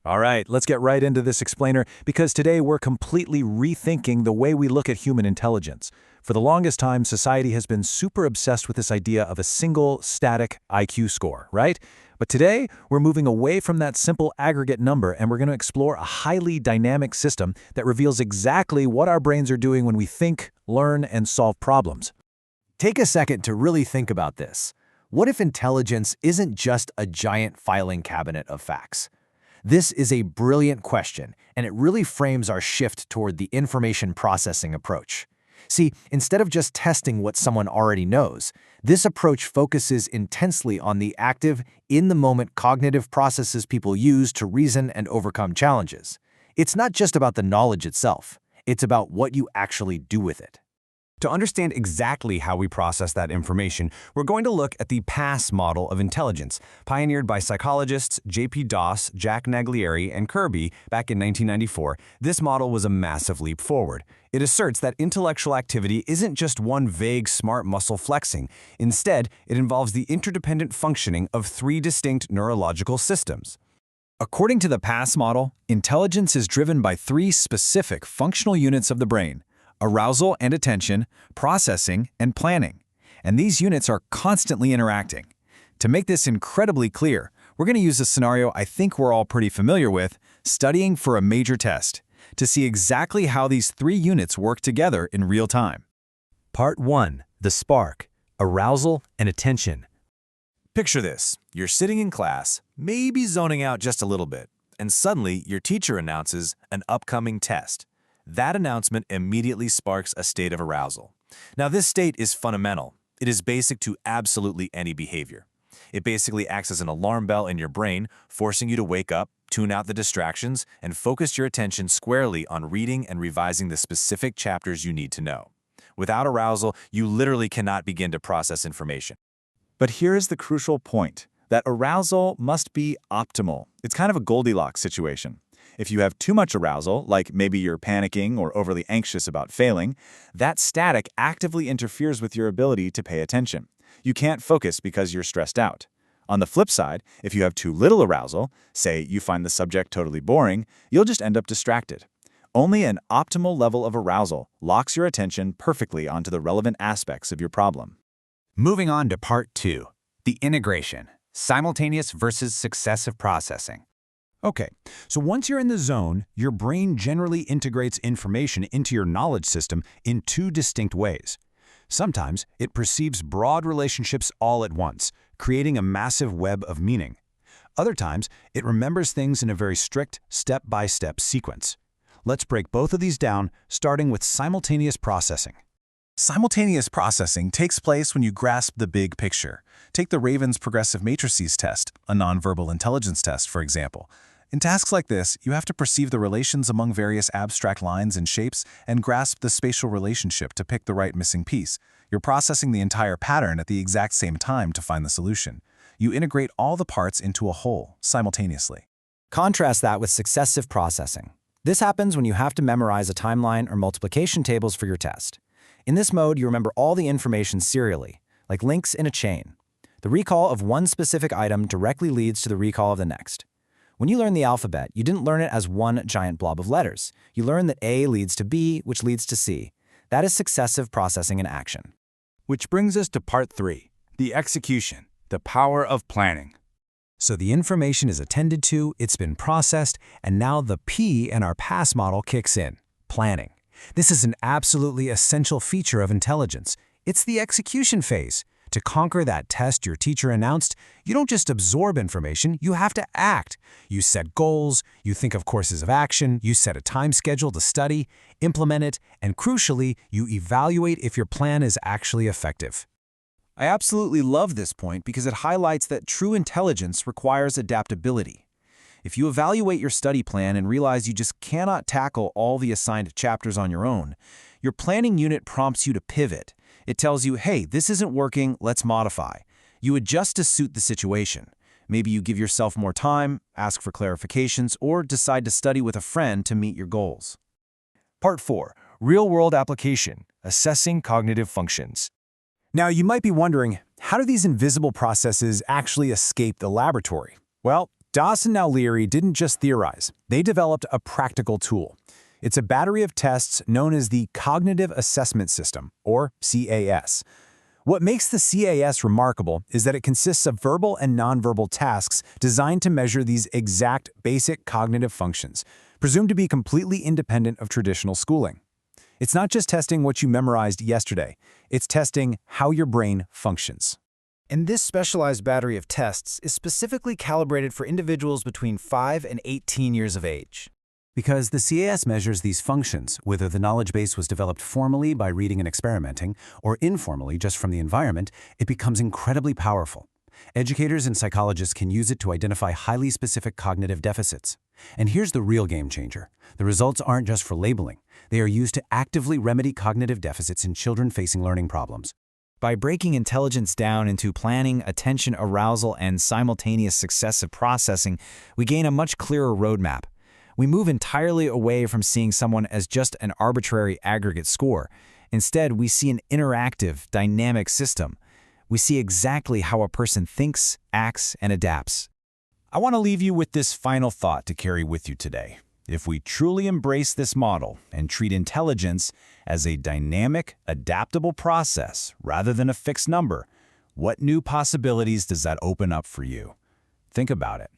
All right, let's get right into this explainer because today we're completely rethinking the way we look at human intelligence. For the longest time, society has been super obsessed with this idea of a single, static IQ score, right? But today, we're moving away from that simple aggregate number and we're going to explore a highly dynamic system that reveals exactly what our brains are doing when we think, learn, and solve problems. Take a second to really think about this. What if intelligence isn't just a giant filing cabinet of facts? This is a brilliant question, and it really frames our shift toward the information processing approach. See, instead of just testing what someone already knows, this approach focuses intensely on the active, in-the-moment cognitive processes people use to reason and overcome challenges. It's not just about the knowledge itself, it's about what you actually do with it. To understand exactly how we process that information, we're going to look at the PASS model of intelligence, pioneered by psychologists J.P. Doss, Jack Naglieri, and Kirby back in 1994. This model was a massive leap forward. It asserts that intellectual activity isn't just one vague smart muscle flexing. Instead, it involves the interdependent functioning of three distinct neurological systems. According to the PASS model, intelligence is driven by three specific functional units of the brain: arousal and attention, processing, and planning. And these units are constantly interacting. To make this incredibly clear, we're going to use a scenario I think we're all pretty familiar with, studying for a major test, to see exactly how these three units work together in real time. Part 1. The spark: arousal and attention. Picture this. You're sitting in class, maybe zoning out just a little bit, and suddenly your teacher announces an upcoming test. That announcement immediately sparks a state of arousal. Now, this state is fundamental. It is basic to absolutely any behavior. It basically acts as an alarm bell in your brain, forcing you to wake up, tune out the distractions, and focus your attention squarely on reading and revising the specific chapters you need to know. Without arousal, you literally cannot begin to process information. But here is the crucial point, that arousal must be optimal. It's kind of a Goldilocks situation. If you have too much arousal, like maybe you're panicking or overly anxious about failing, that static actively interferes with your ability to pay attention. You can't focus because you're stressed out. On the flip side, if you have too little arousal, say you find the subject totally boring, you'll just end up distracted. Only an optimal level of arousal locks your attention perfectly onto the relevant aspects of your problem. Moving on to Part 2, the integration, simultaneous versus successive processing. Okay, so once you're in the zone, your brain generally integrates information into your knowledge system in two distinct ways. Sometimes it perceives broad relationships all at once, creating a massive web of meaning. Other times, it remembers things in a very strict, step-by-step sequence. Let's break both of these down, starting with simultaneous processing. Simultaneous processing takes place when you grasp the big picture. Take the Raven's progressive matrices test, a nonverbal intelligence test, for example. In tasks like this, you have to perceive the relations among various abstract lines and shapes and grasp the spatial relationship to pick the right missing piece. You're processing the entire pattern at the exact same time to find the solution. You integrate all the parts into a whole simultaneously. Contrast that with successive processing. This happens when you have to memorize a timeline or multiplication tables for your test. In this mode, you remember all the information serially, like links in a chain. The recall of one specific item directly leads to the recall of the next. When you learn the alphabet, you didn't learn it as one giant blob of letters. You learn that A leads to B, which leads to C. That is successive processing in action. Which brings us to Part 3, the execution, the power of planning. So the information is attended to, it's been processed, and now the P in our PASS model kicks in, planning. This is an absolutely essential feature of intelligence. It's the execution phase. To conquer that test your teacher announced, you don't just absorb information, you have to act. You set goals, you think of courses of action, you set a time schedule to study, implement it, and crucially, you evaluate if your plan is actually effective. I absolutely love this point because it highlights that true intelligence requires adaptability. If you evaluate your study plan and realize you just cannot tackle all the assigned chapters on your own, your planning unit prompts you to pivot. It tells you, hey, this isn't working, let's modify. You adjust to suit the situation. Maybe you give yourself more time, ask for clarifications, or decide to study with a friend to meet your goals. Part 4. Real-world application, assessing cognitive functions. Now, you might be wondering, how do these invisible processes actually escape the laboratory? Well, Doss and Leary didn't just theorize, they developed a practical tool. It's a battery of tests known as the Cognitive Assessment System, or CAS. What makes the CAS remarkable is that it consists of verbal and nonverbal tasks designed to measure these exact basic cognitive functions, presumed to be completely independent of traditional schooling. It's not just testing what you memorized yesterday, it's testing how your brain functions. And this specialized battery of tests is specifically calibrated for individuals between 5 and 18 years of age. Because the CAS measures these functions, whether the knowledge base was developed formally by reading and experimenting, or informally just from the environment, it becomes incredibly powerful. Educators and psychologists can use it to identify highly specific cognitive deficits. And here's the real game changer. The results aren't just for labeling. They are used to actively remedy cognitive deficits in children facing learning problems. By breaking intelligence down into planning, attention, arousal, and simultaneous successive processing, we gain a much clearer roadmap. We move entirely away from seeing someone as just an arbitrary aggregate score. Instead, we see an interactive, dynamic system. We see exactly how a person thinks, acts, and adapts. I want to leave you with this final thought to carry with you today. If we truly embrace this model and treat intelligence as a dynamic, adaptable process rather than a fixed number, what new possibilities does that open up for you? Think about it.